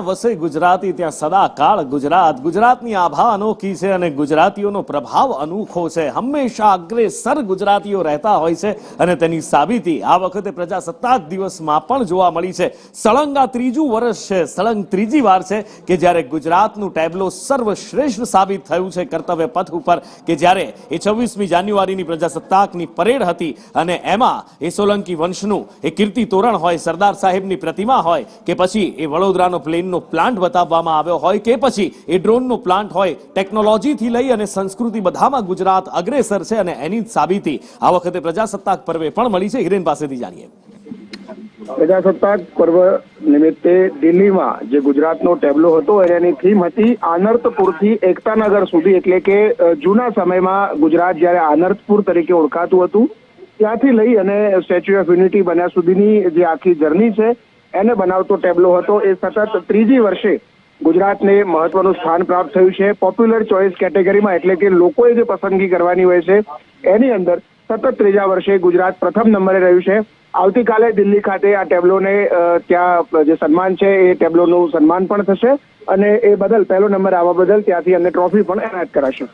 જ્યાં વસે ગુજરાતી ત્યાં સદાકાળ ગુજરાત. ગુજરાતની આભા અનોખી છે અને ગુજરાતીઓનો પ્રભાવ અનોખો છે. હંમેશા અગ્રેસર ગુજરાતીઓ રહેતા હોય છે અને તેની સાબિતી આ વખતે પ્રજાસત્તાક દિવસમાં પણ જોવા મળી છે. સળંગ આ ત્રીજું વર્ષ છે, સળંગ ત્રીજી વાર છે કે જ્યારે ગુજરાતનું ટેબ્લો સર્વશ્રેષ્ઠ સાબિત થયું છે કર્તવ્ય પથ ઉપર, કે જ્યારે એ 26મી જાન્યુઆરીની પ્રજાસત્તાકની પરેડ હતી અને એમાં એ સોલંકી વંશનું એ કીર્તિ તોરણ હોય, સરદાર સાહેબની પ્રતિમા હોય, કે પછી એ વડોદરાનો પ્લેનનો પ્લાન્ટ બતાવવામાં આવ્યો હોય, કે પછી એ ડ્રોનનો પ્લાન્ટ હોય, ટેકનોલોજીથી લઈ અને સંસ્કૃતિ બધામાં ગુજરાત અગ્રેસર છે અને એની જ સાબિતી આ વખતે પ્રજાસત્તાક પર્વે પણ મળી છે. હિરેન પાસેથી જાણીએ. પ્રજાસત્તાક પર્વ નિમિત્તે દિલ્હીમાં જે ગુજરાતનો ટેબ્લો હતો એની થીમ હતી આનર્તપુરથી એકતાનગર સુધી, એટલે કે જૂના સમયમાં ગુજરાત જ્યારે આનર્તપુર તરીકે ઓળખાતું હતું ત્યાંથી લઈ અને સ્ટેચ્યુ ઓફ યુનિટી બન્યા સુધીની જે આખી જર્ની છે એને બનાવતો ટેબ્લો હતો. એ સતત ત્રીજી વર્ષે ગુજરાતને મહત્વનું સ્થાન પ્રાપ્ત થયું છે પોપ્યુલર ચોઇસ કેટેગરીમાં, એટલે કે લોકોએ જે પસંદગી કરવાની હોય છે એની અંદર સતત ત્રીજા વર્ષે ગુજરાત પ્રથમ નંબરે રહ્યું છે. આવતીકાલે દિલ્હી ખાતે આ ટેબ્લોને ત્યાં જે સન્માન છે એ ટેબ્લોનું સન્માન પણ થશે અને એ બદલ પહેલો નંબર આવવા બદલ ત્યાંથી અમને ટ્રોફી પણ એનાયત કરાશે.